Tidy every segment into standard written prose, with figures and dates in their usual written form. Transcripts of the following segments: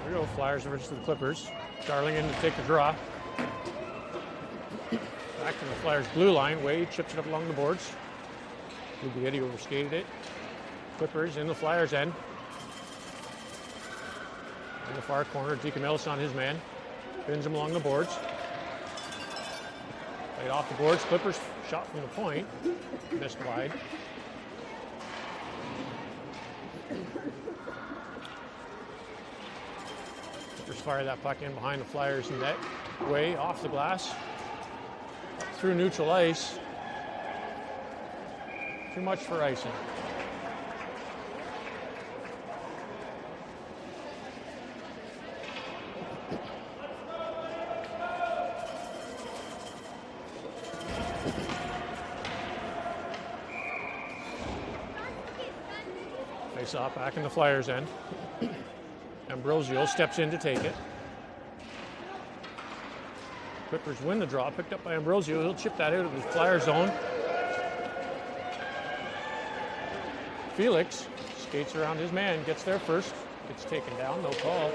There we go, Flyers versus the Clippers. Darling in to take the draw. Back to the Flyers blue line. Wade chips it up along the boards. Lubietti overskated it. Clippers in the Flyers end. In the far corner, Deacon Ellis on his man. Spins him along the boards. Played off the boards. Clippers shot from the point. Missed wide. Clippers fire that puck in behind the Flyers net. Way off the glass. Through neutral ice. Too much for icing. Face off back in the Flyers end. Ambrosio steps in to take it. Clippers win the draw, picked up by Ambrosio. He'll chip that out of his Flyer zone. Felix skates around his man, gets there first, gets taken down, no call.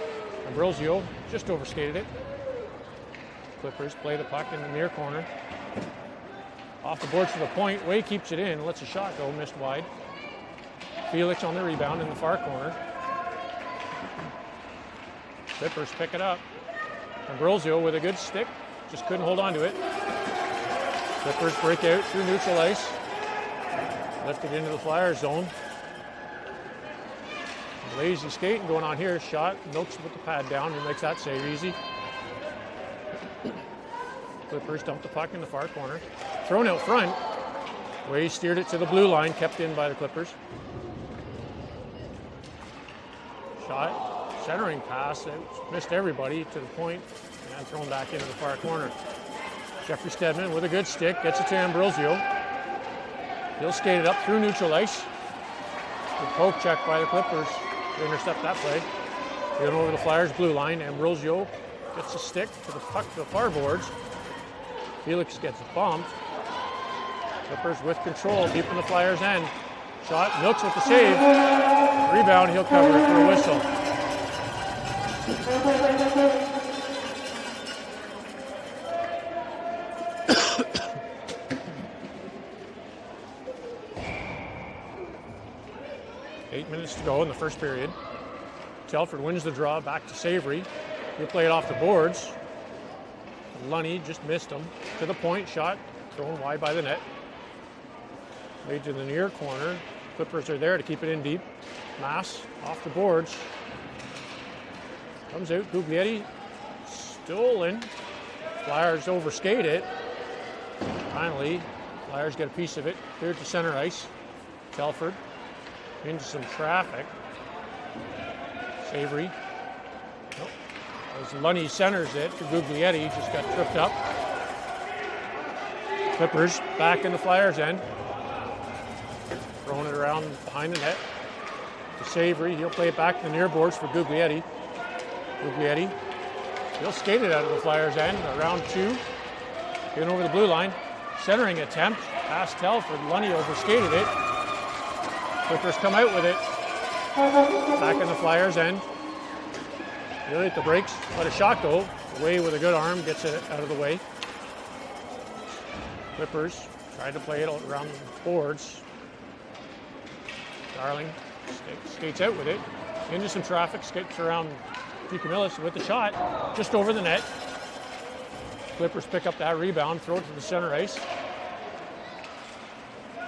Ambrosio just overskated it. Clippers play the puck in the near corner. Off the boards to the point, Way keeps it in, lets a shot go, missed wide. Felix on the rebound in the far corner. Clippers pick it up. Ambrosio with a good stick, just couldn't hold on to it. Clippers break out through neutral ice. Lifted into the Flyers zone. Lazy skating going on here. Shot. Noakes with the pad down. He makes that save easy. Clippers dump the puck in the far corner. Thrown out front. Way steered it to the blue line. Kept in by the Clippers. Shot. Centering pass. It missed everybody to the point. And thrown back into the far corner. Jeffrey Stedman with a good stick. Gets it to Ambrosio. He'll skate it up through neutral ice. Good poke check by the Clippers to intercept that play. Getting over the Flyers blue line. Ambrosio gets a stick to the puck to the far boards. Felix gets bumped. Clippers with control, deep in the Flyers end. Shot, Milks with the save. Rebound, he'll cover it for a whistle. Eight minutes to go in the first period. Telford wins the draw, back to Savory. He'll play it off the boards. Lunny just missed him. To the point, shot thrown wide by the net. Played to the near corner. Clippers are there to keep it in deep. Mass off the boards. Comes out, Guglietti stolen. Flyers overskate it. Finally, Flyers get a piece of it. Cleared to center ice. Telford into some traffic. Savory. Nope. As Lunny centers it to Guglietti, just got tripped up. Clippers back in the Flyers' end. Throwing it around behind the net to Savory. He'll play it back to the near boards for Guglietti. Guglietti. He'll skate it out of the Flyers' end. Around two. Getting over the blue line. Centering attempt. Past Telford. Lunny overskated it. Clippers come out with it. Back in the Flyers' end. He'll hit the brakes. Let a shot go. Away with a good arm. Gets it out of the way. Clippers tried to play it around the boards. Darling skates out with it. Into some traffic. Skates around DeCamillis with the shot. Just over the net. Clippers pick up that rebound. Throw it to the center ice.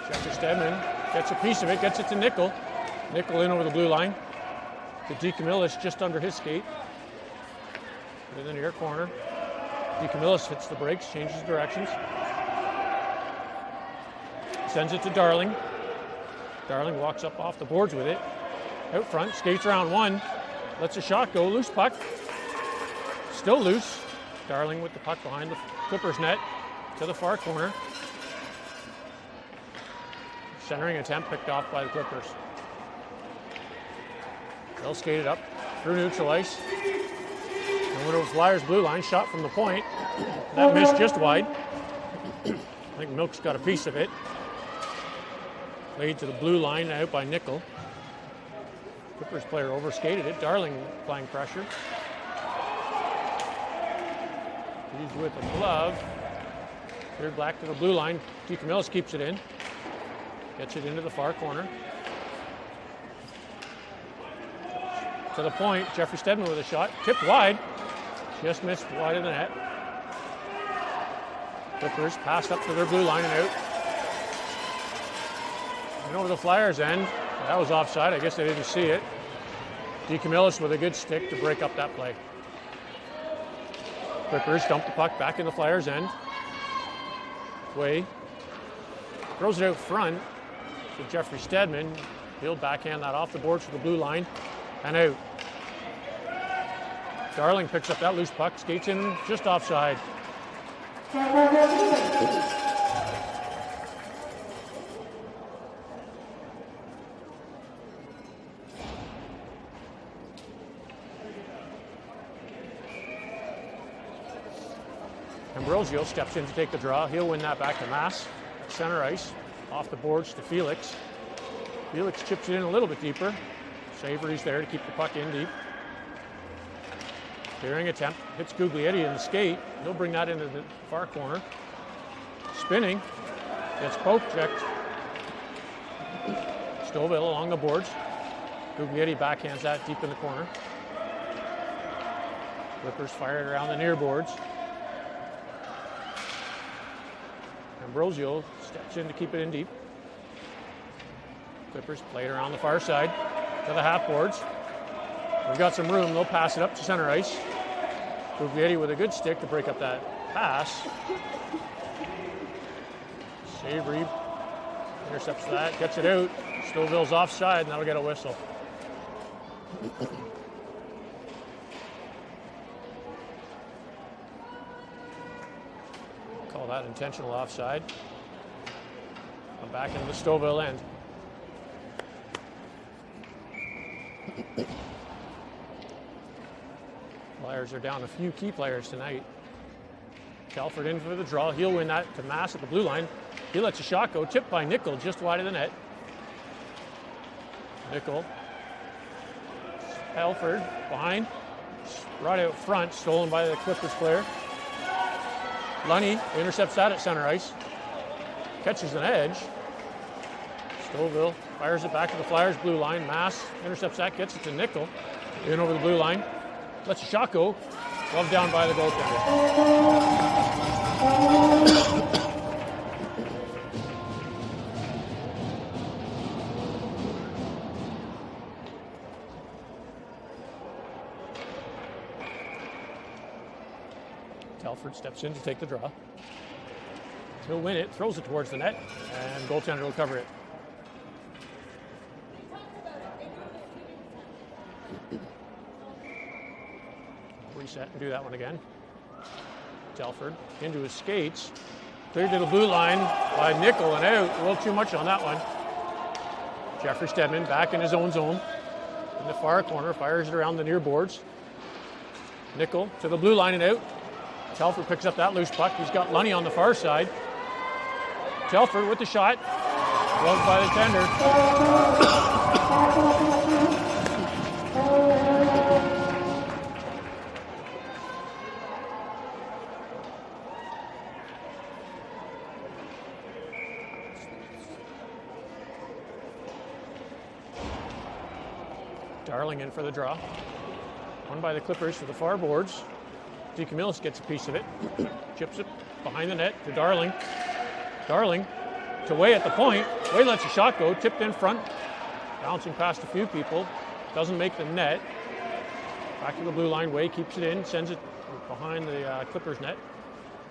Jeffrey Stedman gets a piece of it. Gets it to Nickel. Nickel in over the blue line. To DeCamillis just under his skate. In the near corner. DeCamillis hits the brakes. Changes directions. Sends it to Darling. Darling walks up off the boards with it. Out front, skates around one. Lets a shot go. Loose puck. Still loose. Darling with the puck behind the Clippers net to the far corner. Centering attempt picked off by the Clippers. They'll skate it up through neutral ice. And went over Flyers blue line. Shot from the point. That missed just wide. I think Milk's got a piece of it. Played to the blue line out by Nickel. Clippers player overskated it. Darling applying pressure. He's with a glove. Cleared back to the blue line. DeCamillis keeps it in. Gets it into the far corner. To the point. Jeffrey Stedman with a shot. Tipped wide. Just missed wide of the net. Clippers passed up to their blue line and out. And over the Flyers' end. That was offside. I guess they didn't see it. DeCamillis with a good stick to break up that play. Clippers dump the puck back in the Flyers' end. Way. Throws it out front to Jeffrey Stedman. He'll backhand that off the boards for the blue line and out. Darling picks up that loose puck, skates in just offside. Ambrosio steps in to take the draw. He'll win that back to Mass. Center ice, off the boards to Felix. Felix chips it in a little bit deeper. Savory's there to keep the puck in deep. Clearing attempt, hits Guglietti in the skate. He'll bring that into the far corner. Spinning, gets poke checked. Stouffville along the boards. Guglietti backhands that deep in the corner. Clippers fired around the near boards. Ambrosio steps in to keep it in deep. Clippers play it around the far side to the half boards. We've got some room. They'll pass it up to center ice. Guglietti with a good stick to break up that pass. Savory intercepts that, gets it out. Stouffville's offside, and that'll get a whistle. Call that intentional offside. Come back into the Stouffville end. Flyers are down a few key players tonight. Telford in for the draw. He'll win that to Mass at the blue line. He lets a shot go. Tipped by Nickel just wide of the net. Nickel. Halford behind. Right out front, stolen by the Clippers player. Lunny intercepts that at center ice. Catches an edge. Stouffville fires it back to the Flyers' blue line. Mass intercepts that, gets it to Nickel. In over the blue line. Lets a shot go. Glove down by the goaltender. Telford steps in to take the draw. He'll win it, throws it towards the net, and goaltender will cover it. Reset and do that one again. Telford into his skates. Cleared to the blue line by Nickel and out. A little too much on that one. Jeffrey Stedman back in his own zone. In the far corner, fires it around the near boards. Nickel to the blue line and out. Telford picks up that loose puck. He's got Lunny on the far side. Telford with the shot. Gloved by the tender. Darling in for the draw. Won by the Clippers to the far boards. DeCamillis gets a piece of it. Chips it behind the net to Darling. Darling to Way at the point. Way lets a shot go, tipped in front. Bouncing past a few people. Doesn't make the net. Back to the blue line. Way keeps it in, sends it behind the Clippers net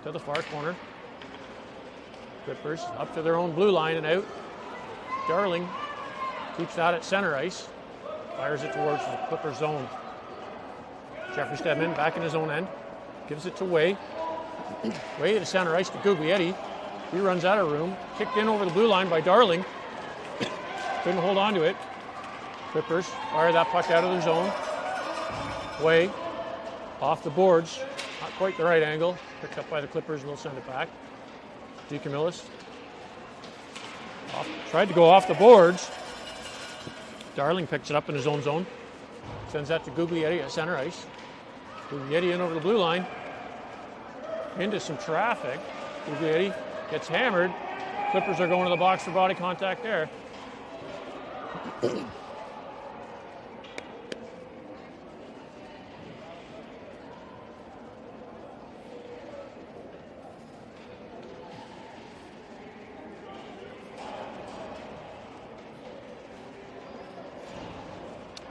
to the far corner. Clippers up to their own blue line and out. Darling keeps that at center ice. Fires it towards the Clippers zone. Jeffrey Stedman back in his own end. Gives it to Way. Way to center ice to Guglietti. He runs out of room. Kicked in over the blue line by Darling. Couldn't hold on to it. Clippers fire that puck out of their zone. Way off the boards. Not quite the right angle. Picked up by the Clippers and they'll send it back. DeCamillis tried to go off the boards. Darling picks it up in his own zone. Sends that to Guglietti at center ice. Guglietti in over the blue line. Into some traffic. Guglietti gets hammered. Clippers are going to the box for body contact there.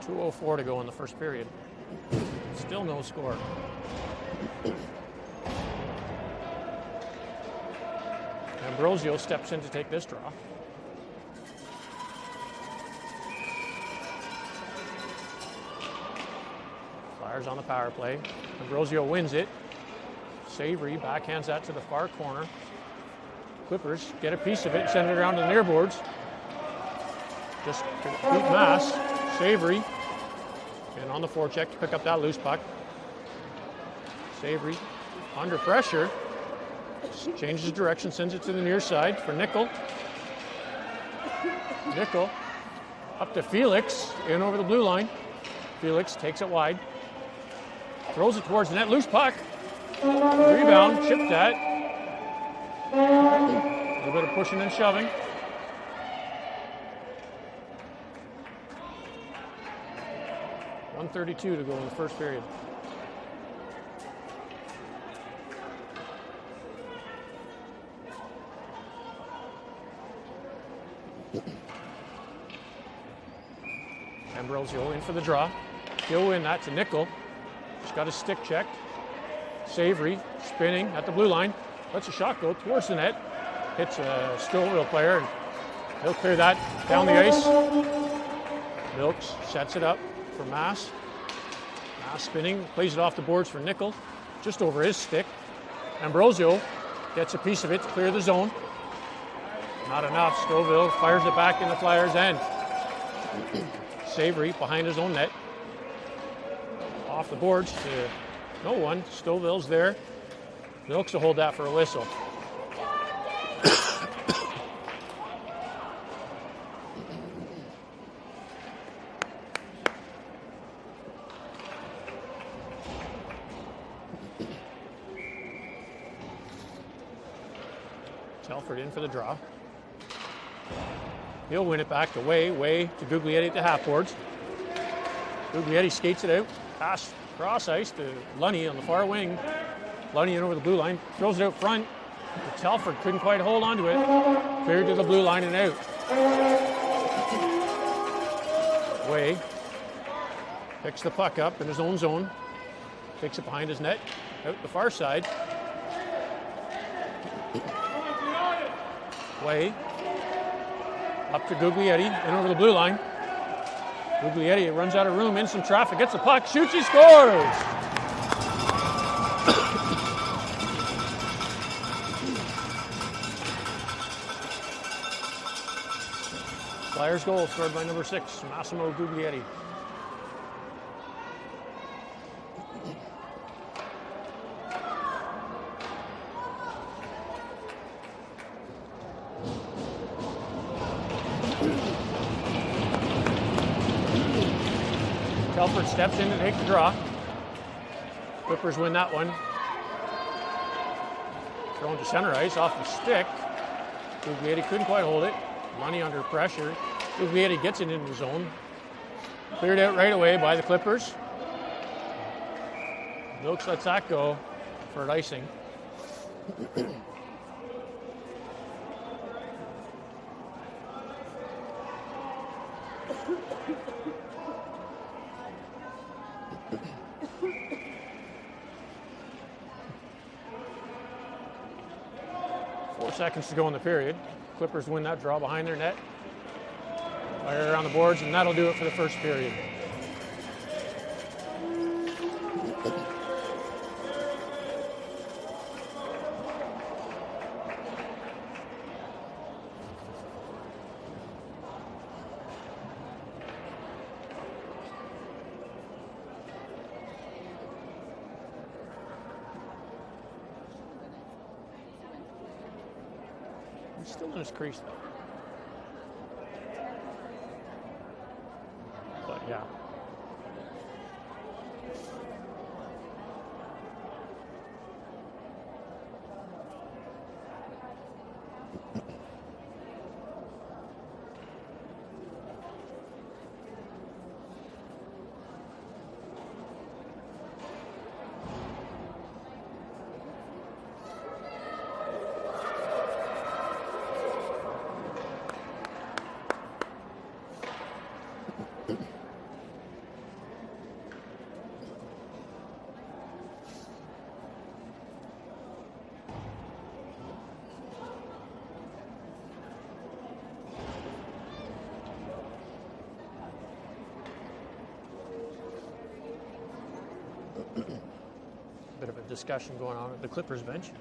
.204 to go in the first period. Still no score. Ambrosio steps in to take this draw. Flyers on the power play. Ambrosio wins it. Savory backhands that to the far corner. Clippers get a piece of it, send it around to the near boards. Just to beat Mass. Savory. And on the forecheck to pick up that loose puck. Savory under pressure. Changes direction, sends it to the near side for Nickel. Nickel up to Felix, in over the blue line. Felix takes it wide. Throws it towards the net, loose puck. Rebound, chipped at. A little bit of pushing and shoving. .132 to go in the first period. Ambrosio in for the draw. He'll win that to Nickel. Just got his stick checked. Savory spinning at the blue line. Lets a shot go towards the net. Hits a Stouffville player. And he'll clear that down the ice. Milks sets it up for Mass. Mass spinning. Plays it off the boards for Nickel. Just over his stick. Ambrosio gets a piece of it to clear the zone. Not enough. Stouffville fires it back in the Flyers' end. Savory behind his own net. Off the boards to no one. Stouffville's there. Milks will hold that for a whistle. Telford in for the draw. He'll win it back to Way to Guglietti at the half boards. Guglietti skates it out, pass cross ice to Lunny on the far wing. Lunny in over the blue line, throws it out front. But Telford couldn't quite hold on to it. Cleared to the blue line and out. Way picks the puck up in his own zone. Takes it behind his net, out the far side. Way up to Guglietti, in over the blue line. Guglietti runs out of room, in some traffic, gets the puck, shoots, he scores! Flyers goal scored by number 6, Massimo Guglietti. Telford steps in to take the draw. Clippers win that one. Thrown to center ice off the stick. Guglietti couldn't quite hold it. Money under pressure. Guglietti gets it into the zone. Cleared out right away by the Clippers. Wilkes lets that go for an icing. 4 seconds to go in the period. Clippers win that draw behind their net. Fire around the boards, and that'll do it for the first period. He's still in his crease, though. But, yeah. Bit of a discussion going on at the Clippers bench.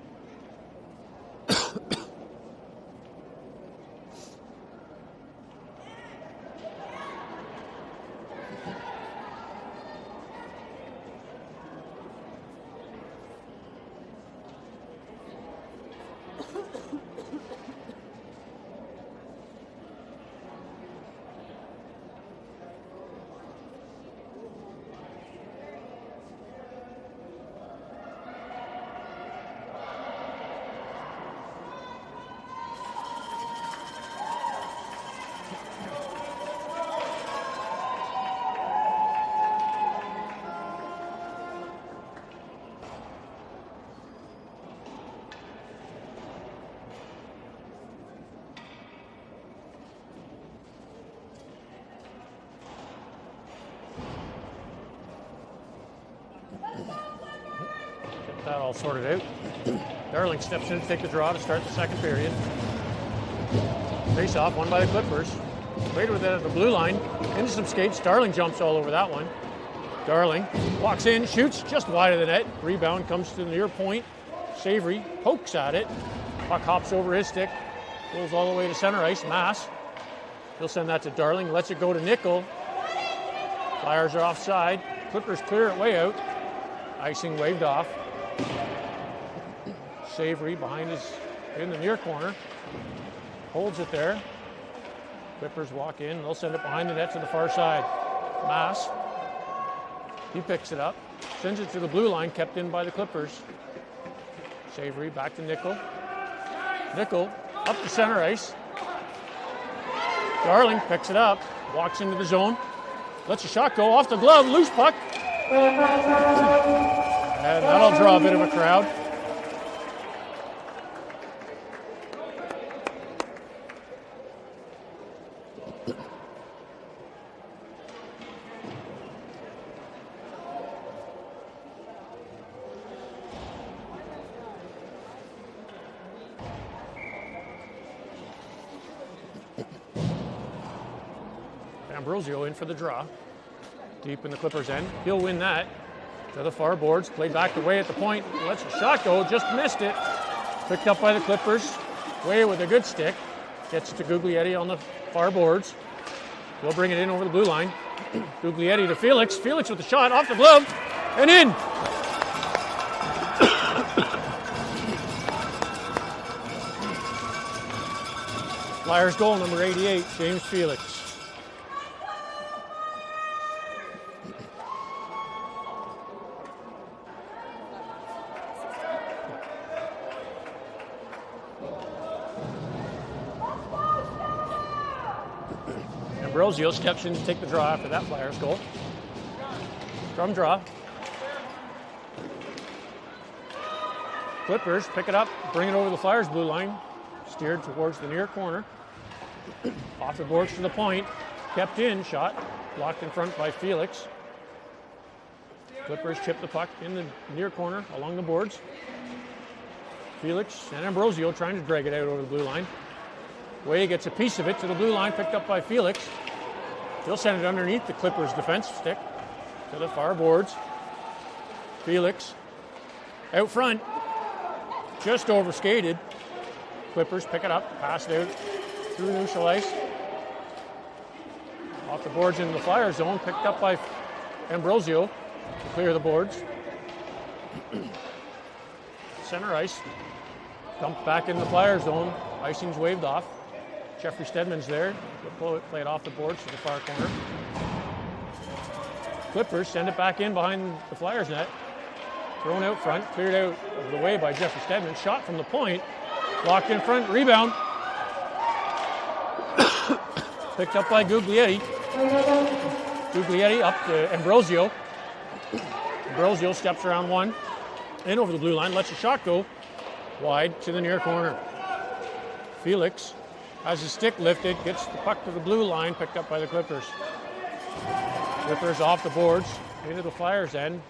That all sorted out. Darling steps in to take the draw to start the second period. Face off, won by the Clippers. Waited with it at the blue line. Into some skates. Darling jumps all over that one. Darling walks in, shoots just wide of the net. Rebound comes to the near point. Savory pokes at it. Puck hops over his stick. Goes all the way to center ice. Mass. He'll send that to Darling. Lets it go to Nickel. Flyers are offside. Clippers clear it way out. Icing waved off. Savory behind in the near corner. Holds it there. Clippers walk in. They'll send it behind the net to the far side. Mass. He picks it up. Sends it to the blue line, kept in by the Clippers. Savory back to Nickel. Nickel up the center ice. Darling picks it up, walks into the zone, lets a shot go off the glove, loose puck. And that'll draw a bit of a crowd. Ambrosio in for the draw. Deep in the Clippers' end. He'll win that. To the far boards. Played back away at the point. Lets a shot go. Just missed it. Picked up by the Clippers. Way with a good stick. Gets to Guglietti on the far boards. We'll bring it in over the blue line. Guglietti to Felix. Felix with the shot off the glove. And in. Flyers goal number 88, James Felix. Ambrosio steps in to take the draw after that Flyers goal. From draw. Clippers pick it up, bring it over the Flyers blue line. Steered towards the near corner. Off the boards to the point. Kept in, shot. Blocked in front by Felix. Clippers chip the puck in the near corner along the boards. Felix and Ambrosio trying to drag it out over the blue line. Way gets a piece of it to the blue line, picked up by Felix. He'll send it underneath the Clippers' defense stick to the far boards. Felix out front, just overskated. Clippers pick it up, pass it out through neutral ice. Off the boards into the Flyers zone, picked up by Ambrosio to clear the boards. Center ice, dumped back in the Flyers zone. Icing's waved off. Jeffrey Stedman's there. Play it off the boards to the far corner. Clippers send it back in behind the Flyers net. Thrown out front, cleared out of the way by Jeffrey Stedman. Shot from the point. Blocked in front, rebound. Picked up by Guglietti. Guglietti up to Ambrosio. Ambrosio steps around one. In over the blue line, lets a shot go wide to the near corner. Felix has his stick lifted, gets the puck to the blue line, picked up by the Clippers. Clippers off the boards, into the Flyers' end.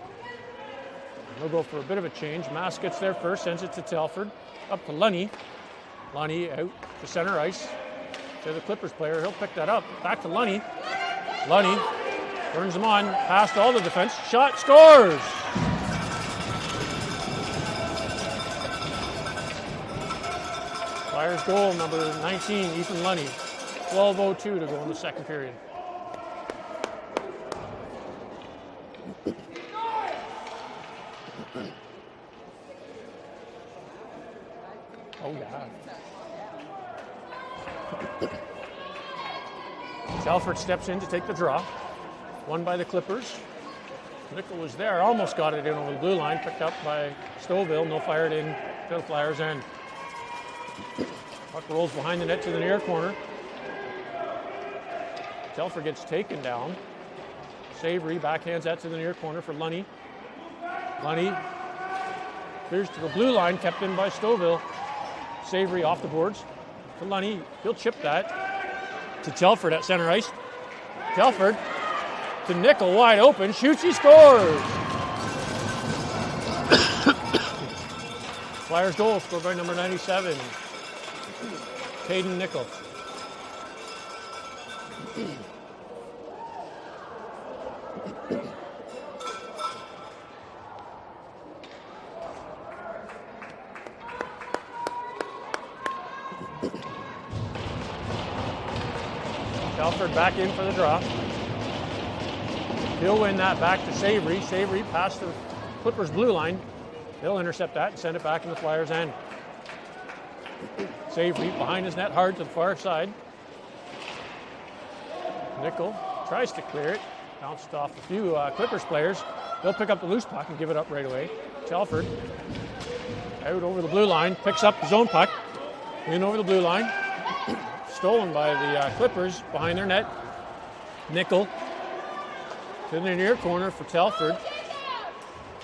They'll go for a bit of a change. Mass gets there first, sends it to Telford. Up to Lunny. Lunny out to center ice. To the Clippers player, he'll pick that up. Back to Lunny. Lunny turns him on, past all the defense. Shot, scores! Flyers goal number 19, Ethan Lunny. 12:02 to go in the second period. Oh, yeah. Telford steps in to take the draw. Won by the Clippers. Nickel was there, almost got it in over the blue line, picked up by Stouffville. No fired in to the Flyers' end. Puck rolls behind the net to the near corner. Telford gets taken down. Savory backhands that to the near corner for Lunny. Lunny clears to the blue line, kept in by Stouffville. Savory off the boards to Lunny. He'll chip that to Telford at center ice. Telford to Nickel, wide open, shoots, he scores! Flyers goal scored by number 97, Caden Nickel. Telford back in for the draw. He'll win that back to Savory. Savory past the Clippers blue line. He'll intercept that and send it back in the Flyers' end. Savory behind his net hard to the far side. Nickel tries to clear it. Bounced off a few Clippers players. They'll pick up the loose puck and give it up right away. Telford out over the blue line. Picks up the zone puck. In over the blue line. Stolen by the Clippers behind their net. Nickel to the near corner for Telford.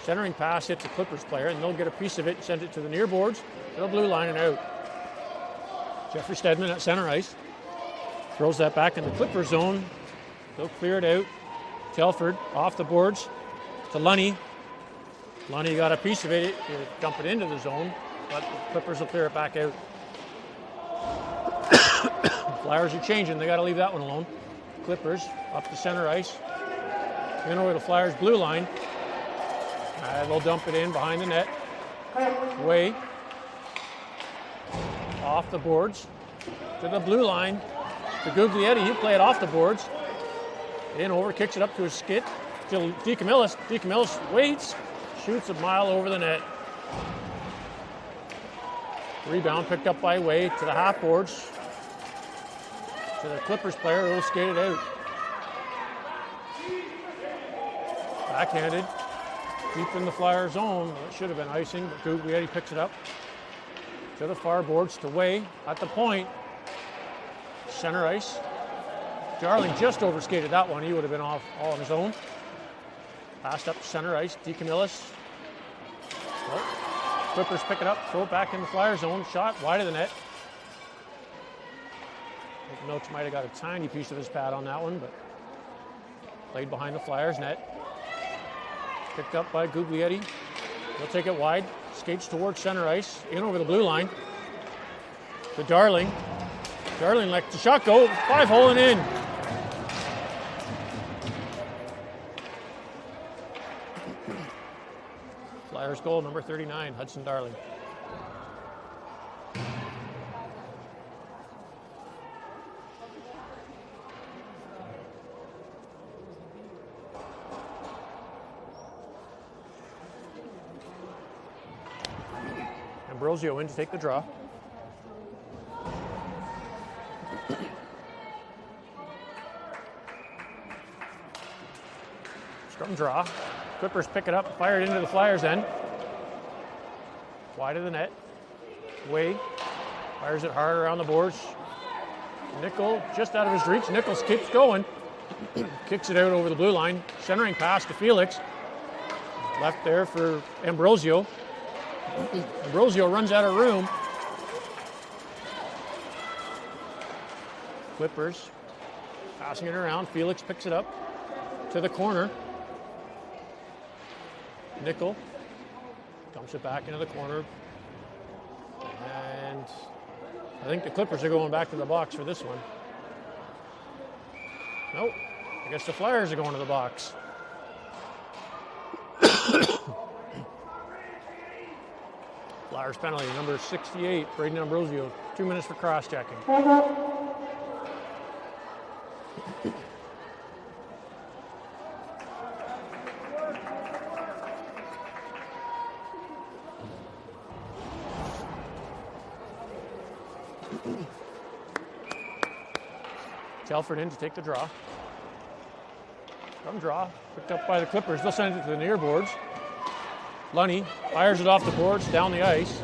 Centering pass hits the Clippers player, and they'll get a piece of it and send it to the near boards, to the blue line and out. Jeffrey Stedman at center ice. Throws that back in the Clippers zone. They'll clear it out. Telford off the boards to Lunny. Lunny got a piece of it. He'll dump it into the zone, but the Clippers will clear it back out. Flyers are changing. They got to leave that one alone. Clippers up the center ice. In over the Flyers blue line. They'll dump it in behind the net. Way. Off the boards. To the blue line. To Guglietti. He'll play it off the boards. In over. Kicks it up to his skid. Still DeCamillis. DeCamillis waits. Shoots a mile over the net. Rebound picked up by Way to the half boards. To the Clippers player who will skate it out. Backhanded. Deep in the Flyer zone. It should have been icing, but Guglietti picks it up. To the far boards to Way at the point. Center ice. Darling just overskated that one. He would have been off all on his own. Passed up to center ice. DeCamillis. Clippers pick it up. Throw it back in the Flyer zone. Shot wide of the net. Milks might have got a tiny piece of his pad on that one, but played behind the Flyers net. Picked up by Guglietti. He'll take it wide. Skates towards center ice. In over the blue line. To Darling. Darling lets the shot go. 5-hole and in. Flyers goal number 39, Hudson Darling. Ambrosio in to take the draw. Scrum draw. Clippers pick it up, fire it into the Flyers' end. Wide of the net. Way fires it hard around the boards. Nickel just out of his reach. Nichols keeps going. Kicks it out over the blue line. Centering pass to Felix. Left there for Ambrosio. Ambrosio runs out of room. Clippers passing it around. Felix picks it up to the corner. Nickel dumps it back into the corner. And I think the Clippers are going back to the box for this one. Nope. I guess the Flyers are going to the box. Flyers penalty, number 68, Braden Ambrosio. 2 minutes for cross-checking. Telford in to take the draw. Come draw, picked up by the Clippers. They'll send it to the near boards. Lunny fires it off the boards, down the ice.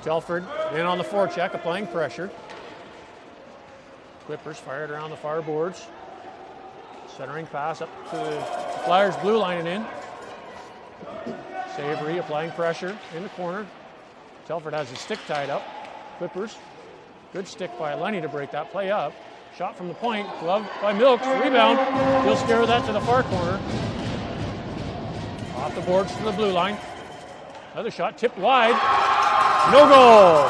Telford in on the forecheck, applying pressure. Clippers fired around the far boards. Centering pass up to the Flyers blue line and in. Savory applying pressure in the corner. Telford has his stick tied up. Clippers, good stick by Lunny to break that play up. Shot from the point, gloved by Milks, rebound. He'll scare that to the far corner. Off the boards to the blue line. Another shot tipped wide. No goal.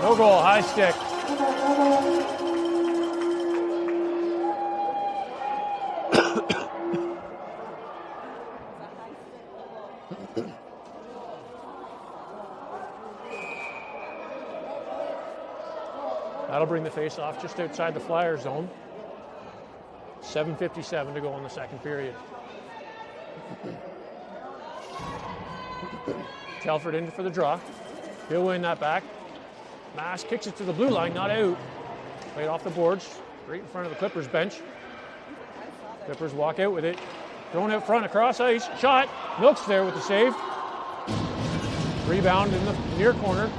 No goal, high stick. That'll bring the face-off just outside the Flyer zone. 7:57 to go in the second period. Telford in for the draw. He'll win that back. Mass kicks it to the blue line, not out. Played off the boards, right in front of the Clippers bench. Clippers walk out with it. Thrown out front across ice. Shot. Milks there with the save. Rebound in the near corner.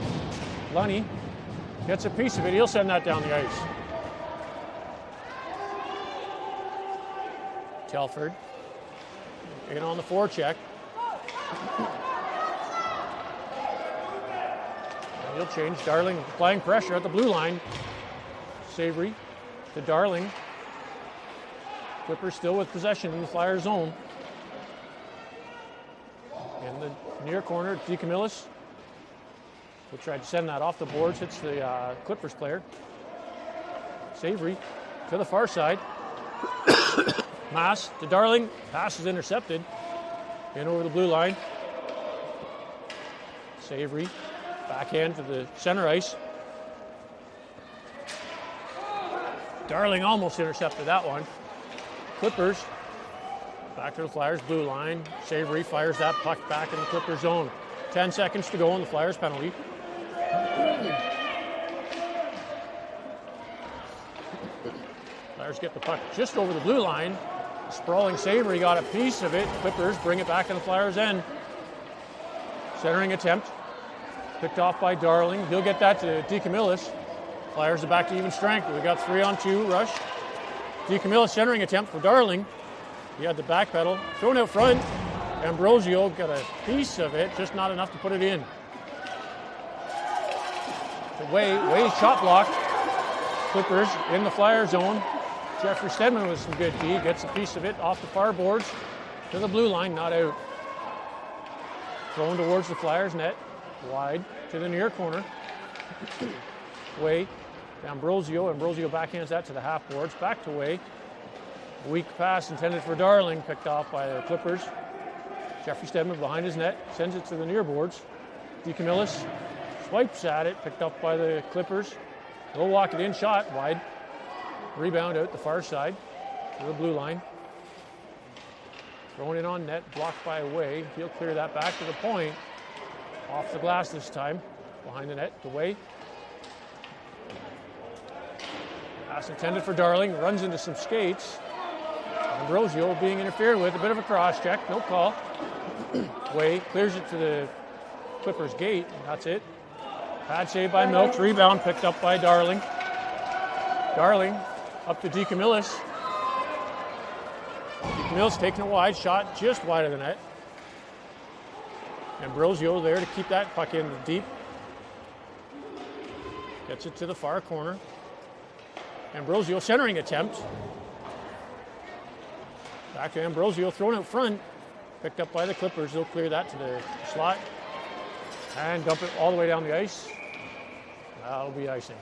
Lunny gets a piece of it. He'll send that down the ice. Telford in on the forecheck. He'll change. Darling applying pressure at the blue line. Savory to Darling. Clippers still with possession in the Flyers zone. In the near corner, DeCamillis will try to send that off the boards. Hits the Clippers player. Savory to the far side. Mass to Darling. Pass is intercepted. In over the blue line. Savory. Backhand to the center ice. Darling almost intercepted that one. Clippers back to the Flyers blue line. Savory fires that puck back in the Clippers zone. 10 seconds to go on the Flyers penalty. Flyers get the puck just over the blue line. Sprawling Savory got a piece of it. Clippers bring it back in the Flyers' end. Centering attempt. Picked off by Darling. He'll get that to DeCamillis. Flyers are back to even strength. We got 3-on-2 rush. DeCamillis centering attempt for Darling. He had the back pedal. Thrown out front. Ambrosio got a piece of it, just not enough to put it in. Way shot block. Clippers in the Flyer zone. Jeffrey Stedman with some good D. Gets a piece of it off the far boards to the blue line, not out. Thrown towards the Flyers net. Wide to the near corner. Way to Ambrosio. Ambrosio backhands that to the half boards. Back to Way. Weak pass intended for Darling. Picked off by the Clippers. Jeffrey Stedman behind his net. Sends it to the near boards. DeCamillis swipes at it. Picked up by the Clippers. They'll walk it in. Shot wide. Rebound out the far side to the blue line. Thrown in on net. Blocked by Way. He'll clear that back to the point. Off the glass this time. Behind the net to Way. Pass intended for Darling. Runs into some skates. Ambrosio being interfered with. A bit of a cross check. No call. Way clears it to the Clippers gate. And that's it. Pad save by Milks. Rebound picked up by Darling. Darling up to DeCamillis. DeCamillis taking a wide shot just wide of the net. Ambrosio there to keep that puck in deep. Gets it to the far corner. Ambrosio centering attempt. Back to Ambrosio, thrown out front. Picked up by the Clippers. They'll clear that to the slot. And dump it all the way down the ice. That'll be icing.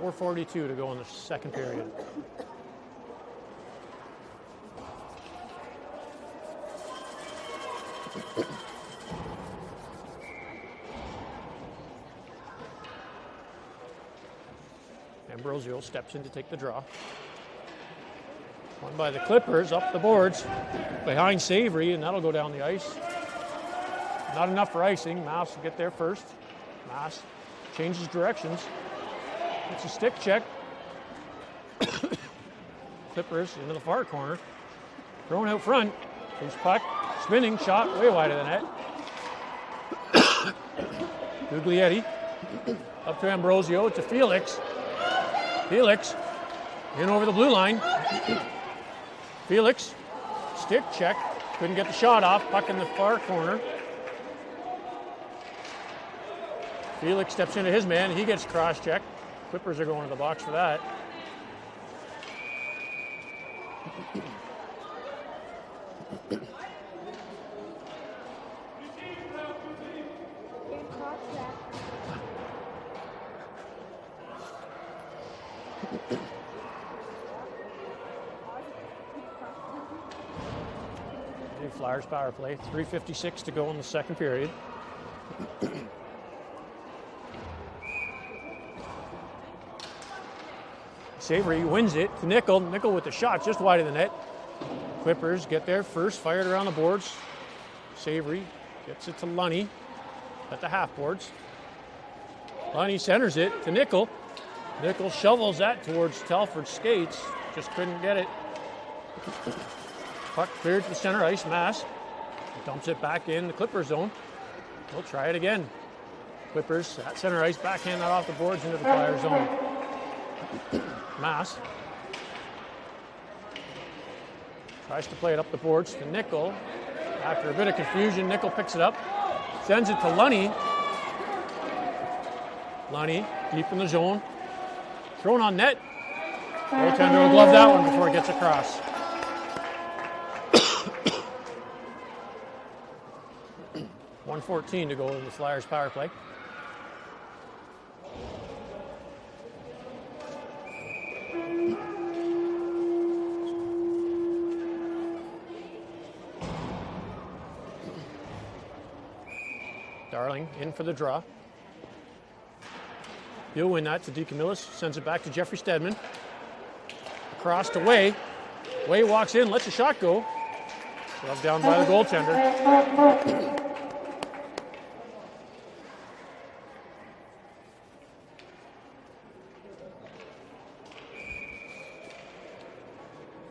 .442 to go in the second period. Ambrosio steps in to take the draw. Won by the Clippers, up the boards, behind Savory, and that'll go down the ice. Not enough for icing. Mass will get there first. Mass changes directions. It's a stick check. Clippers into the far corner. Thrown out front. Loose puck. Spinning shot way wide of the net. Guglietti up to Ambrosio, to Felix. Felix in over the blue line. Felix, stick check. Couldn't get the shot off. Puck in the far corner. Felix steps into his man. He gets cross-checked. Clippers are going to the box for that. Flyers power play. 3:56 to go in the second period. Savory wins it to Nickel. Nickel with the shot just wide of the net. Clippers get there first, fired around the boards. Savory gets it to Lunny at the half boards. Lunny centers it to Nickel. Nickel shovels that towards Telford's skates. Just couldn't get it. Puck cleared to the center ice. Mass dumps it back in the Clippers zone. We'll try it again. Clippers at center ice, backhand that off the boards into the Flyers zone. Mass tries to play it up the boards to Nickel. After a bit of confusion, Nickel picks it up, sends it to Lunny. Lunny deep in the zone, thrown on net. Goaltender will glove that one before it gets across. .114 to go in the Flyers power play. Darling in for the draw. He'll win that to DeCamillis, sends it back to Jeffrey Stedman. Across to Way. Way walks in, lets a shot go. Shoved down by the goaltender.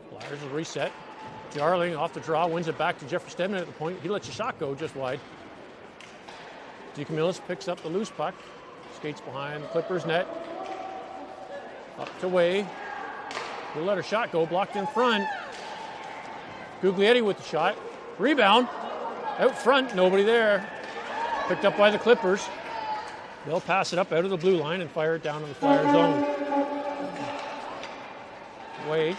Flyers will reset. Darling off the draw, wins it back to Jeffrey Stedman at the point. He lets a shot go just wide. DeCamillis picks up the loose puck. Skates behind the Clippers net. Up to Way. He'll let a shot go, blocked in front. Guglietti with the shot. Rebound. Out front, nobody there. Picked up by the Clippers. They'll pass it up out of the blue line and fire it down in the Flyers zone. Way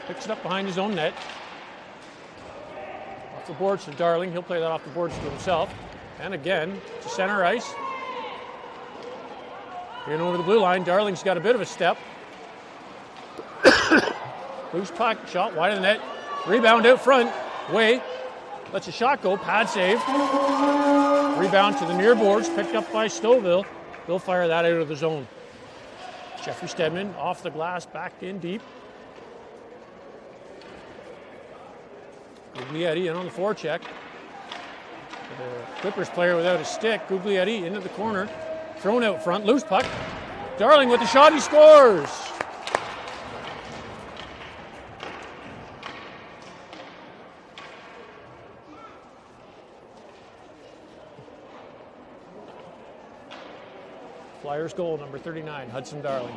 picks it up behind his own net. Off the boards to Darling. He'll play that off the boards to himself. And again, to center ice. In over the blue line. Darling's got a bit of a step. Loose puck, shot wide of the net. Rebound out front. Way lets a shot go. Pad save. Rebound to the near boards. Picked up by Stouffville. They'll fire that out of the zone. Jeffrey Stedman off the glass, back in deep. Guglietti in on the forecheck. The Clippers player without a stick. Guglietti into the corner. Thrown out front. Loose puck. Darling with the shot. He scores. Flyers goal, number 39, Hudson Darling.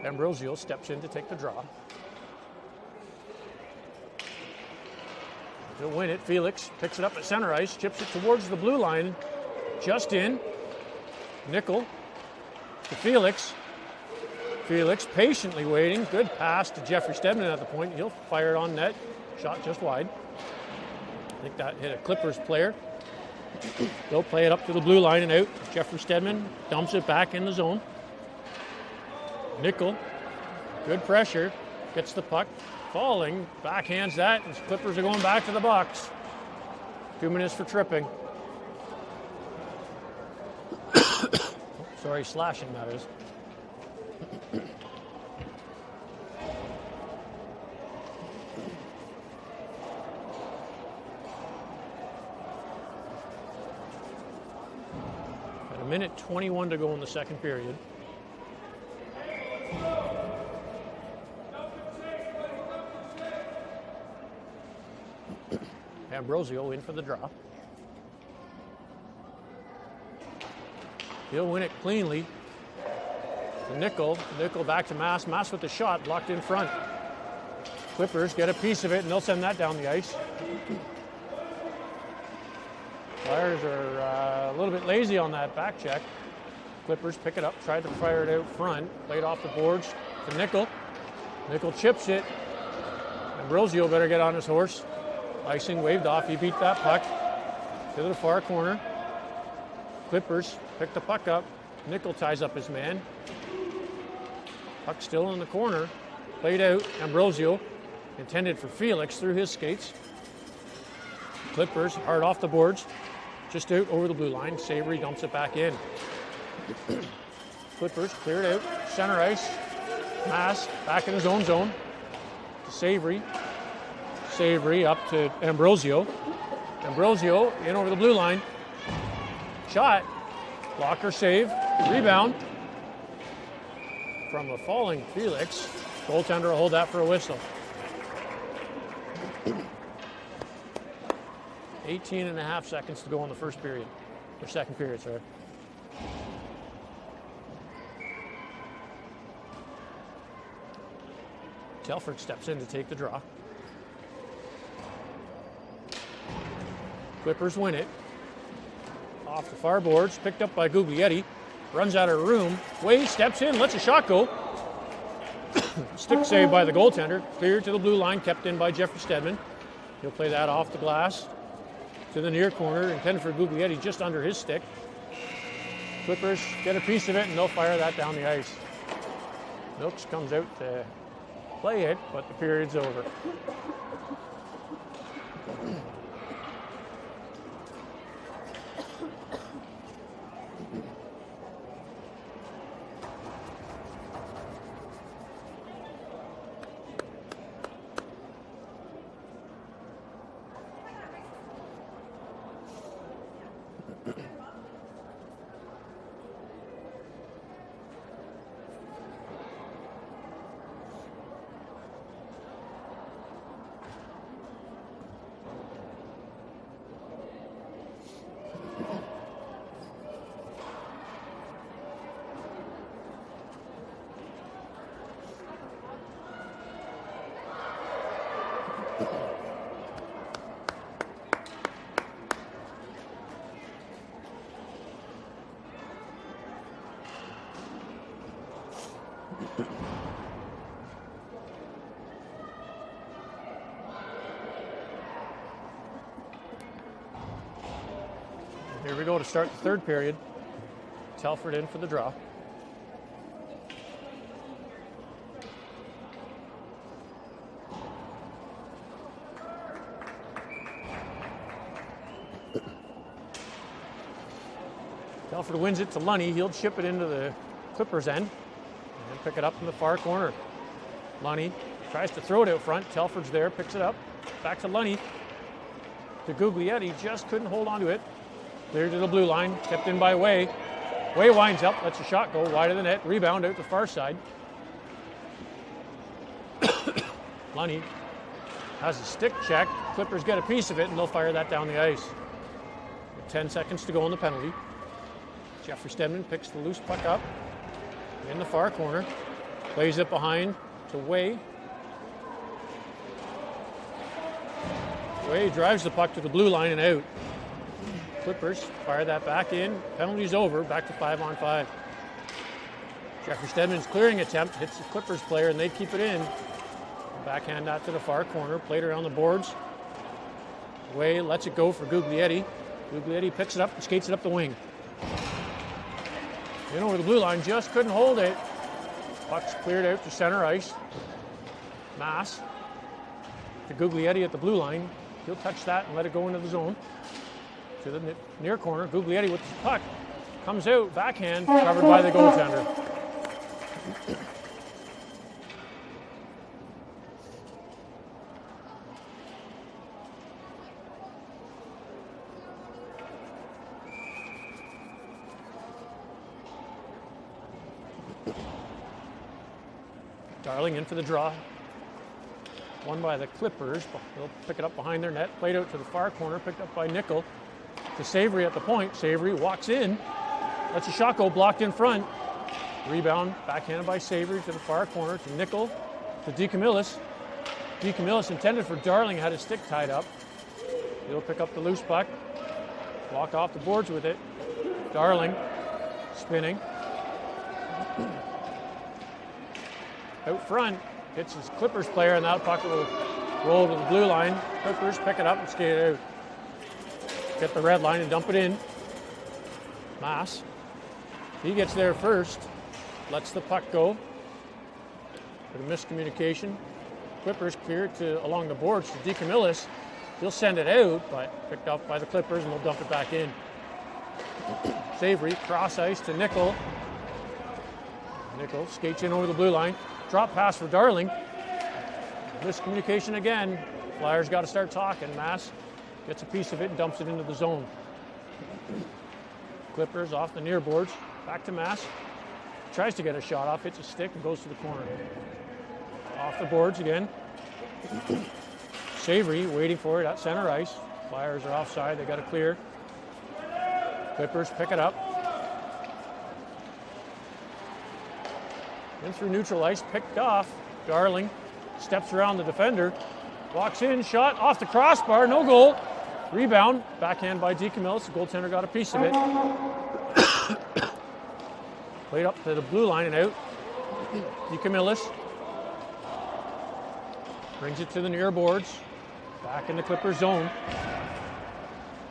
Ambrosio steps in to take the draw. To win it, Felix picks it up at center ice, chips it towards the blue line. Just in. Nickel to Felix. Felix patiently waiting. Good pass to Jeffrey Stedman at the point. He'll fire it on net. Shot just wide. I think that hit a Clippers player. They'll play it up to the blue line and out. Jeffrey Stedman dumps it back in the zone. Nickel, good pressure, gets the puck, falling, backhands that, and the Clippers are going back to the box. 2 minutes for tripping. Sorry, slashing that is. At a minute 21 to go in the second period. Ambrosio in for the draw. He'll win it cleanly. To Nickel. Nickel back to Mass. Mass with the shot, blocked in front. Clippers get a piece of it, and they'll send that down the ice. Flyers are a little bit lazy on that back check. Clippers pick it up, tried to fire it out front. Played off the boards to Nickel. Nickel chips it. Ambrosio better get on his horse. Icing waved off. He beat that puck to the far corner. Clippers pick the puck up. Nickel ties up his man. Puck still in the corner. Played out. Ambrosio intended for Felix through his skates. Clippers hard off the boards. Just out over the blue line. Savory dumps it back in. Clippers cleared out. Center ice. Mass back in his own zone. To Savory. Savory up to Ambrosio. Ambrosio in over the blue line. Shot. Blocker save. Rebound. From a falling Felix. Goaltender will hold that for a whistle. 18.5 seconds to go in the first period. Or second period, sorry. Telford steps in to take the draw. Clippers win it. Off the far boards, picked up by Guglietti. Runs out of room. Way steps in, lets a shot go. Stick save by the goaltender. Cleared to the blue line, kept in by Jeffrey Stedman. He'll play that off the glass to the near corner, intended for Guglietti, just under his stick. Clippers get a piece of it, and they'll fire that down the ice. Nooks comes out to play it, but the period's over. Here we go to start the third period. Telford in for the draw. Telford wins it to Lunny. He'll chip it into the Clippers' end and pick it up in the far corner. Lunny tries to throw it out front. Telford's there, picks it up. Back to Lunny. To Guglietti, just couldn't hold on to it. Cleared to the blue line, kept in by Way. Way winds up, lets a shot go wide of the net. Rebound out the far side. Lunny has a stick check. Clippers get a piece of it, and they'll fire that down the ice. With 10 seconds to go in the penalty. Jeffrey Stedman picks the loose puck up in the far corner. Plays it behind to Way. Way drives the puck to the blue line and out. Clippers fire that back in. Penalty's over. Back to 5-on-5. Jeffrey Stedman's clearing attempt hits the Clippers player, and they keep it in. Backhand that to the far corner. Played around the boards. Way lets it go for Guglietti. Guglietti picks it up and skates it up the wing. In over the blue line, just couldn't hold it. Puck's cleared out to center ice. Mass to Guglietti at the blue line. He'll touch that and let it go into the zone. To the near corner, Guglietti with the puck. Comes out, backhand, covered by the goaltender. Darling in for the draw. Won by the Clippers. They'll pick it up behind their net. Played out to the far corner, picked up by Nickel. To Savory at the point. Savory walks in. Lets a shot go, blocked in front. Rebound, backhanded by Savory to the far corner, to Nickel, to DeCamillis. DeCamillis intended for Darling, had his stick tied up. He'll pick up the loose puck. Walk off the boards with it. Darling, spinning. Out front, hits his Clippers player, and that puck will roll to the blue line. Clippers pick it up and skate it out. Get the red line and dump it in. Mass. He gets there first. Lets the puck go. Bit of miscommunication. Clippers cleared to along the boards to DeCamillis. He'll send it out, but picked up by the Clippers, and they'll dump it back in. Savory, cross ice to Nickel. Nickel skates in over the blue line. Drop pass for Darling. Miscommunication again. Flyers got to start talking. Mass gets a piece of it and dumps it into the zone. Clippers off the near boards, back to Mass. Tries to get a shot off, hits a stick and goes to the corner. Off the boards again. Savory waiting for it at center ice. Flyers are offside, they got to clear. Clippers pick it up. In through neutral ice, picked off. Darling steps around the defender. Walks in, shot off the crossbar, no goal. Rebound, backhand by DeCamillis. The goaltender got a piece of it. Played up to the blue line and out. DeCamillis brings it to the near boards. Back in the Clippers zone.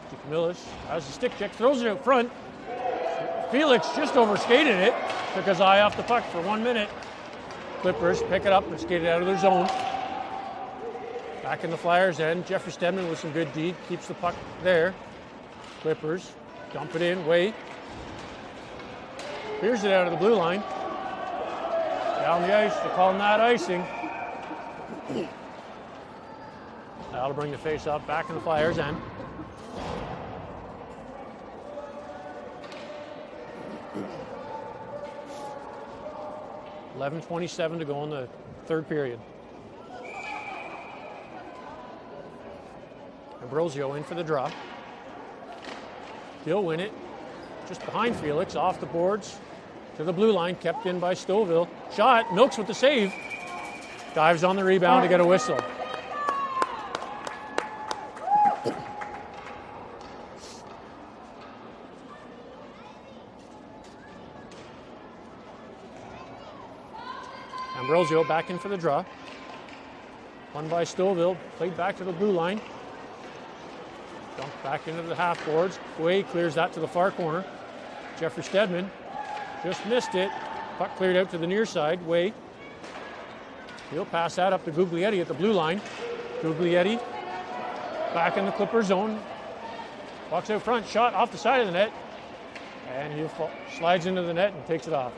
DeCamillis has a stick check, throws it out front. Felix just overskated it. Took his eye off the puck for 1 minute. Clippers pick it up and skate it out of their zone. Back in the Flyers' end. Jeffrey Stedman with some good D. Keeps the puck there. Clippers dump it in. Way. Clears it out of the blue line. Down the ice. They're calling that icing. That'll bring the face-off back in the Flyers' end. .27 to go in the third period. Ambrosio in for the draw. He'll win it. Just behind Felix, off the boards to the blue line, kept in by Stouffville. Shot, Milks with the save. Dives on the rebound to get a whistle. Ambrosio back in for the draw. Won by Stouffville, played back to the blue line. Dumped back into the half boards. Way clears that to the far corner. Jeffrey Stedman just missed it. Puck cleared out to the near side. Way. He'll pass that up to Guglietti at the blue line. Guglietti back in the Clipper zone. Walks out front, shot off the side of the net. And he slides into the net and takes it off.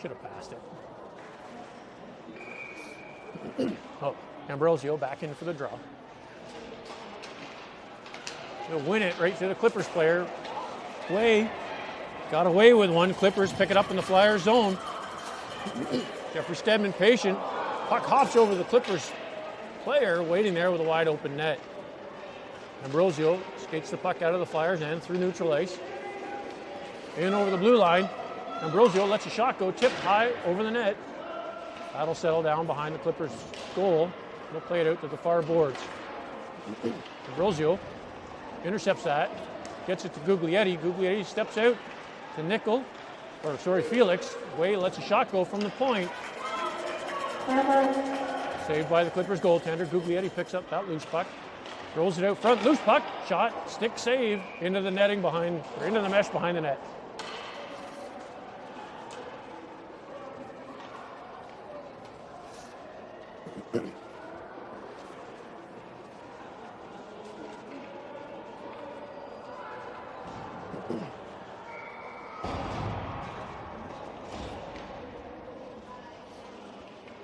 Should have passed it. Oh, Ambrosio back in for the draw. He'll win it right to the Clippers player. Way got away with one. Clippers pick it up in the Flyers zone. Jeffrey Stedman patient. Puck hops over the Clippers player, waiting there with a wide open net. Ambrosio skates the puck out of the Flyers end through neutral ice. In over the blue line. Ambrosio lets a shot go, tipped high over the net. That'll settle down behind the Clippers' goal. They'll play it out to the far boards. Ambrosio intercepts that, gets it to Guglietti. Guglietti steps out to Felix. Way lets a shot go from the point. Saved by the Clippers goaltender. Guglietti picks up that loose puck. Rolls it out front, loose puck, shot, stick save into the netting into the mesh behind the net.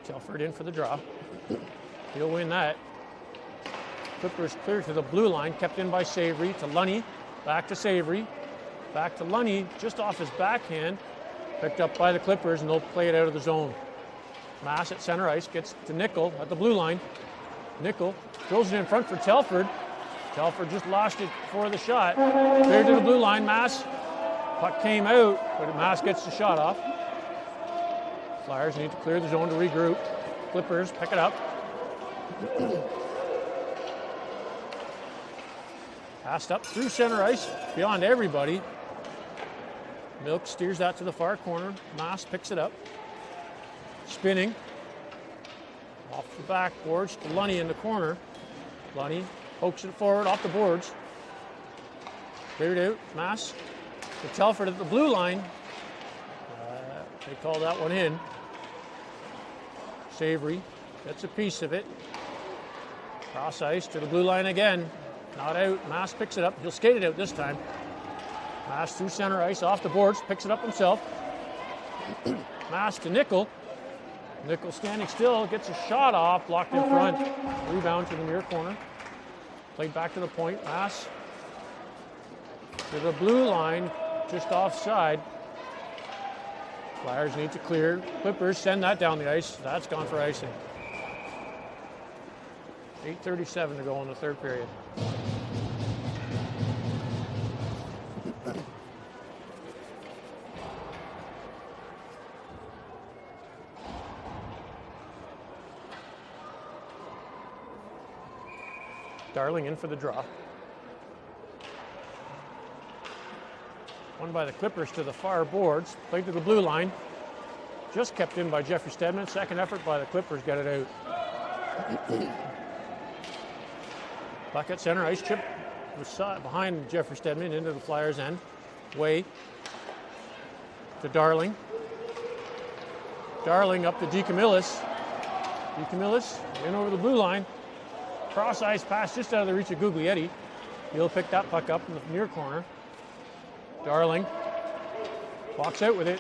Telford in for the draw. He'll win that. Clippers clear to the blue line, kept in by Savory to Lunny. Back to Savory. Back to Lunny, just off his backhand. Picked up by the Clippers, and they'll play it out of the zone. Mass at center ice, gets to Nickel at the blue line. Nickel throws it in front for Telford. Telford just lost it before the shot. Cleared to the blue line, Mass. Puck came out, but Mass gets the shot off. Flyers need to clear the zone to regroup. Clippers pick it up. Passed up through center ice, beyond everybody. Milk steers that to the far corner. Mass picks it up. Spinning. Off the backboards to Lunny in the corner. Lunny pokes it forward off the boards. Cleared out. Mass to Telford at the blue line. They call that one in. Savory gets a piece of it. Cross ice to the blue line again. Not out. Mass picks it up. He'll skate it out this time. Mass through center ice, off the boards, picks it up himself. Mass to Nickel. Nickel standing still, gets a shot off, blocked in front. Rebound to the near corner. Played back to the point. Mass to the blue line, just offside. Flyers need to clear. Clippers send that down the ice. That's gone for icing. 8:37 to go in the third period. Darling in for the draw. Won by the Clippers to the far boards. Played to the blue line. Just kept in by Jeffrey Stedman. Second effort by the Clippers, get it out. Puck at center ice, chip behind Jeffrey Stedman into the Flyers' end. Way to Darling. Darling up to DeCamillis. DeCamillis in over the blue line. Cross ice pass just out of the reach of Guglietti. He'll pick that puck up in the near corner. Darling walks out with it.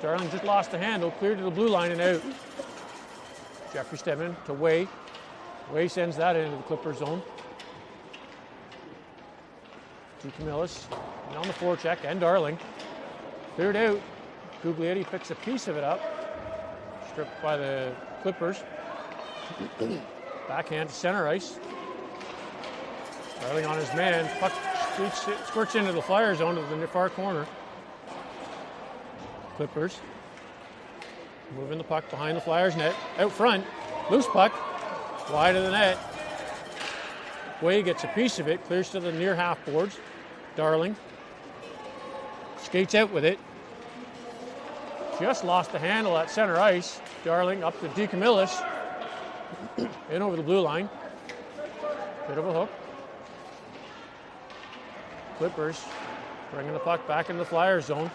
Darling just lost the handle, cleared to the blue line and out. Jeffrey Stedman to Way. Way sends that into the Clipper zone. DeCamillis on the forecheck and Darling. Cleared out. Guglietti picks a piece of it up. Stripped by the Clippers. Backhand to center ice. Darling on his man. Puck squirts into the Flyers zone to the far corner. Clippers moving the puck behind the Flyers net. Out front. Loose puck. Wide of the net. Way gets a piece of it. Clears to the near half boards. Darling skates out with it. Just lost the handle at center ice. Darling up to DeCamillis. In over the blue line. Bit of a hook. Clippers bringing the puck back into the Flyers zone.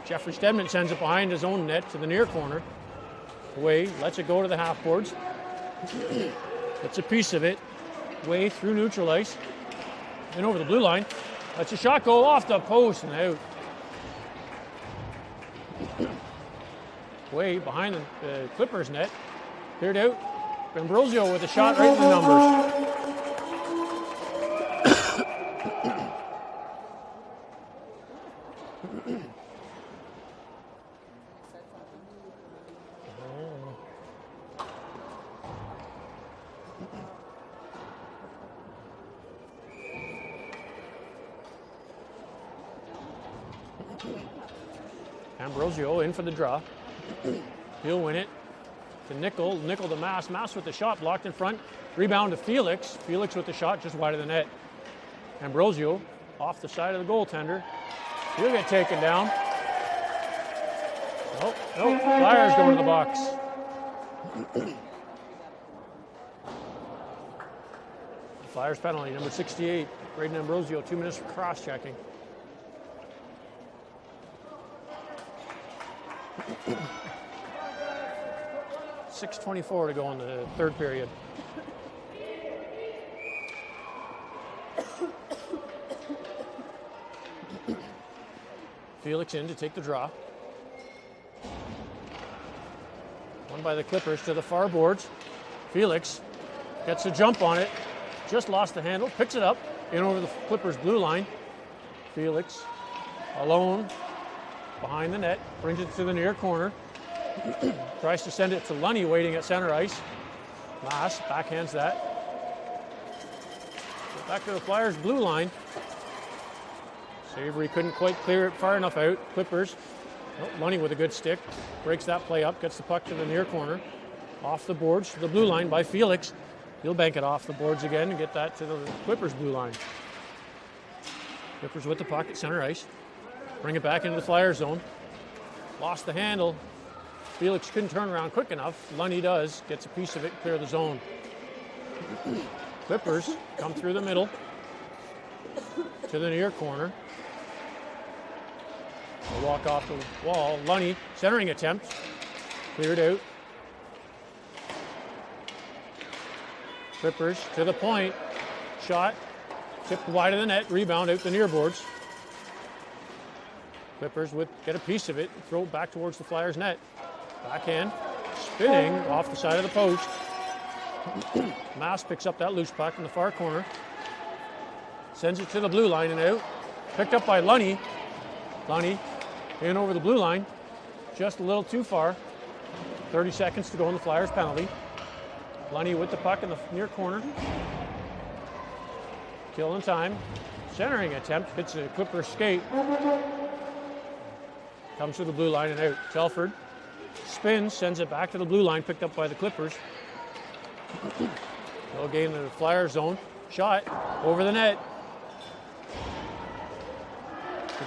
Jeffrey Stedman sends it behind his own net to the near corner. Way lets it go to the half boards. Gets a piece of it. Way through neutral ice. In over the blue line. Lets a shot go off the post and out. Way behind the Clippers net. Cleared out. Ambrosio with a shot right in the numbers. Ambrosio in for the draw. He'll win it to Nickel. Nickel to Mass. Mass with the shot blocked in front. Rebound to Felix. Felix with the shot just wide of the net. Ambrosio off the side of the goaltender. He'll get taken down. Nope. Flyers going to the box. Flyers penalty, number 68. Braden Ambrosio, 2 minutes for cross-checking. .6:24 to go in the third period. Felix in to take the draw. Won by the Clippers to the far boards. Felix gets a jump on it. Just lost the handle. Picks it up in over the Clippers blue line. Felix alone behind the net. Brings it to the near corner. Tries to send it to Lunny waiting at center ice. Mass backhands that. Back to the Flyers blue line. Savory couldn't quite clear it far enough out. Clippers. Lunny with a good stick. Breaks that play up. Gets the puck to the near corner. Off the boards to the blue line by Felix. He'll bank it off the boards again and get that to the Clippers blue line. Clippers with the puck at center ice. Bring it back into the Flyers zone. Lost the handle. Felix couldn't turn around quick enough. Lunny does. Gets a piece of it, clear the zone. Clippers come through the middle. To to the near corner. They walk off the wall. Lunny, centering attempt. Cleared out. Clippers to the point. Shot. Tipped wide of the net. Rebound out the near boards. Clippers get a piece of it. Throw it back towards the Flyers net. Backhand. Spinning off the side of the post. Mass picks up that loose puck in the far corner. Sends it to the blue line and out. Picked up by Lunny. Lunny in over the blue line. Just a little too far. 30 seconds to go in the Flyers penalty. Lunny with the puck in the near corner. Killing time. Centering attempt. Hits a Clipper skate. Comes to the blue line and out. Telford spins. Sends it back to the blue line. Picked up by the Clippers. They'll gain the Flyers zone. Shot over the net.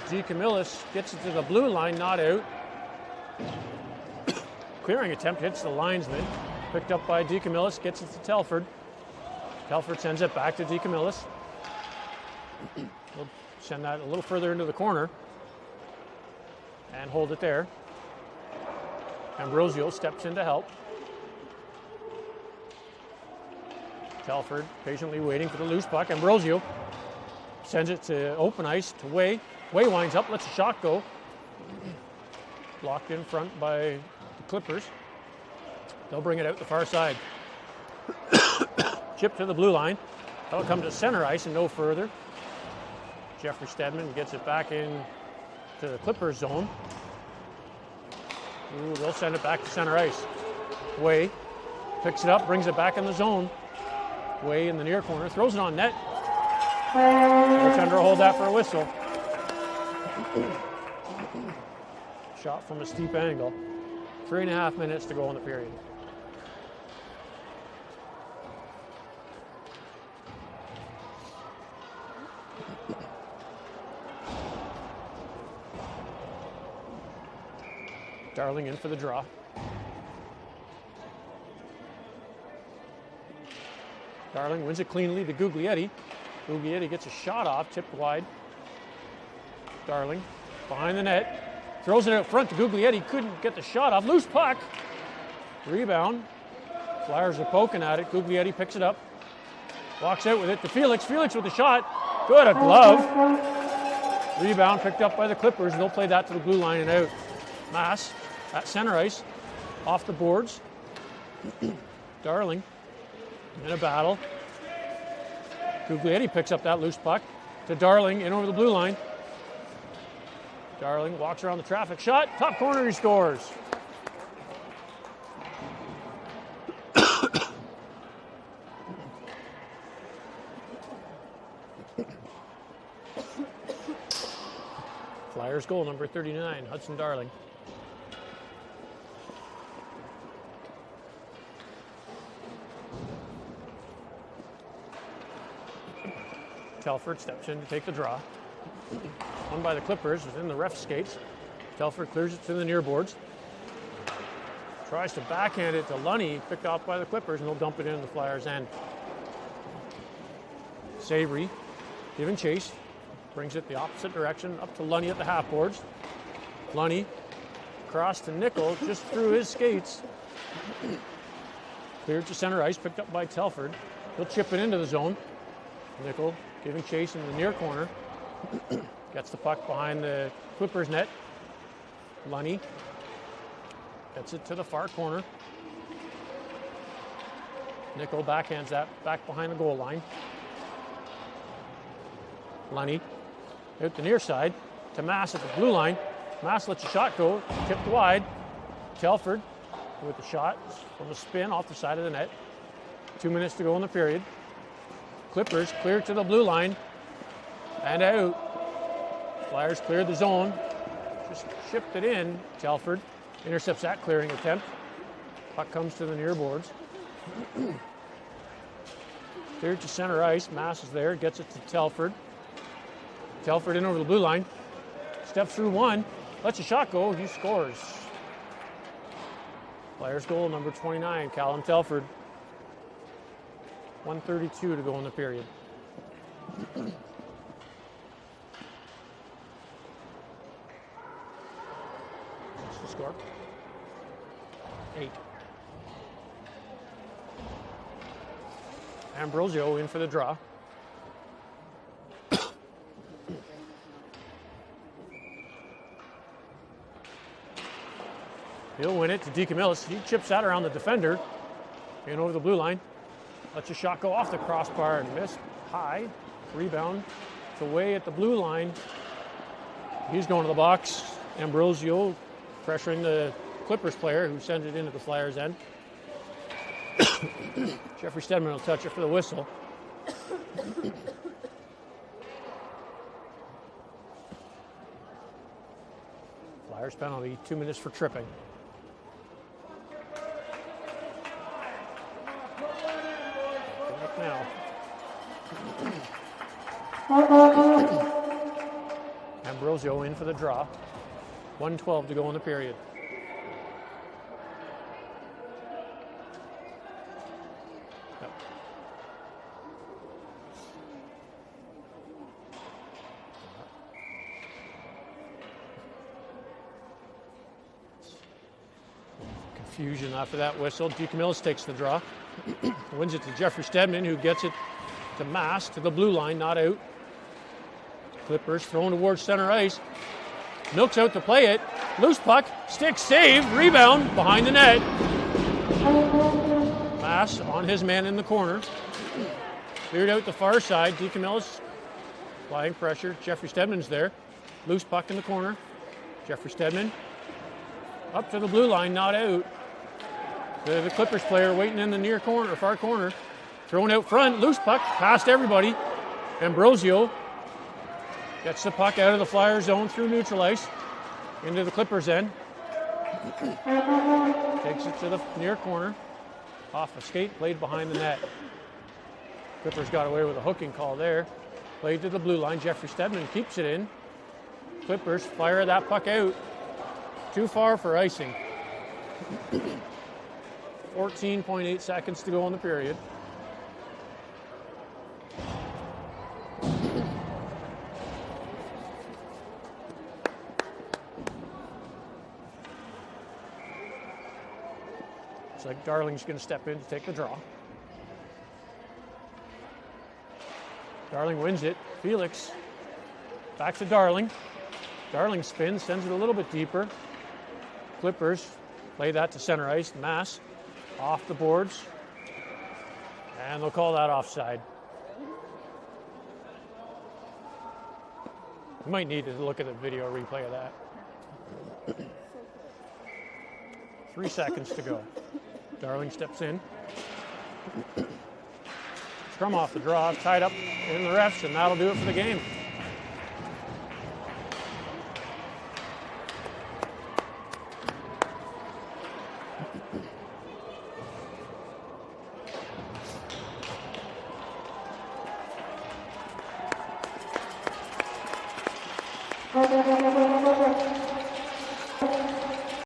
DeCamillis gets it to the blue line, not out. Clearing attempt hits the linesman. Picked up by DeCamillis, gets it to Telford. Telford sends it back to DeCamillis. We'll send that a little further into the corner and hold it there. Ambrosio steps in to help. Telford patiently waiting for the loose puck. Ambrosio sends it to open ice to Way. Way winds up, lets a shot go. Blocked in front by the Clippers. They'll bring it out the far side. Chip to the blue line. That'll come to center ice and no further. Jeffrey Stedman gets it back in to the Clippers zone. Ooh, they'll send it back to center ice. Way picks it up, brings it back in the zone. Way in the near corner, throws it on net. Goaltender hold that for a whistle. Shot from a steep angle. 3.5 minutes to go in the period. Darling in for the draw. Darling wins it cleanly to Guglietti. Guglietti gets a shot off, tipped wide. Darling behind the net. Throws it out front to Guglietti. Couldn't get the shot off. Loose puck. Rebound. Flyers are poking at it. Guglietti picks it up. Walks out with it to Felix. Felix with the shot. Good, a glove. Rebound picked up by the Clippers. They'll play that to the blue line and out. Mass at center ice. Off the boards. Darling in a battle. Guglietti picks up that loose puck to Darling in over the blue line. Darling walks around the traffic. Shot. Top corner, he scores. Flyers goal number 39, Hudson Darling. Telford steps in to take the draw. Won by the Clippers, is in the ref skates. Telford clears it to the near boards. Tries to backhand it to Lunny, picked off by the Clippers, and they'll dump it in the Flyers' end. Savory, giving chase, brings it the opposite direction, up to Lunny at the half boards. Lunny, cross to Nickel, just through his skates. Cleared to center ice, picked up by Telford. He'll chip it into the zone. Nickel giving chase in the near corner. Gets the puck behind the Clippers net. Lunny gets it to the far corner. Nickel backhands that back behind the goal line. Lunny out the near side to Mass at the blue line. Mass lets a shot go, tipped wide. Telford with the shot from a spin off the side of the net. 2 minutes to go in the period. Clippers clear to the blue line and out. Flyers cleared the zone. Just shipped it in. Telford intercepts that clearing attempt. Puck comes to the near boards. Cleared to center ice. Mass is there. Gets it to Telford. Telford in over the blue line. Steps through one. Lets a shot go. He scores. Flyers goal number 29, Callum Telford. 1:32 to go in the period. What's the score? 8. Ambrosio in for the draw. He'll win it to DeCamillis. He chips that around the defender. In over the blue line. Lets a shot go off the crossbar and miss. High. Rebound. It's away at the blue line. He's going to the box. Ambrosio pressuring the Clippers player who sends it into the Flyers' end. Jeffrey Stedman will touch it for the whistle. Flyers penalty, 2 minutes for tripping. Now. Ambrosio in for the draw. 1:12 to go in the period. Yep. Confusion after that whistle. DeCamillis takes the draw. Wins it to Jeffrey Stedman, who gets it to Mass, to the blue line, not out. Clippers thrown towards center ice. Milks out to play it. Loose puck, stick save, rebound, behind the net. Mass on his man in the corner. Cleared out the far side. DeCamillis applying pressure. Jeffrey Stedman's there. Loose puck in the corner. Jeffrey Stedman up to the blue line, not out. The Clippers player waiting in the near corner, far corner. Thrown out front, loose puck, past everybody. Ambrosio gets the puck out of the Flyers zone through neutral ice into the Clippers end. Takes it to the near corner. Off a skate, played behind the net. Clippers got away with a hooking call there. Played to the blue line. Jeffrey Stedman keeps it in. Clippers fire that puck out. Too far for icing. 14.8 seconds to go in the period. Looks like Darling's going to step in to take the draw. Darling wins it. Felix back to Darling. Darling spins, sends it a little bit deeper. Clippers play that to center ice. Mass off the boards. And they'll call that offside. We might need to look at a video replay of that. 3 seconds to go. Darling steps in. Scrum off the draw, tied up in the refs, and that'll do it for the game.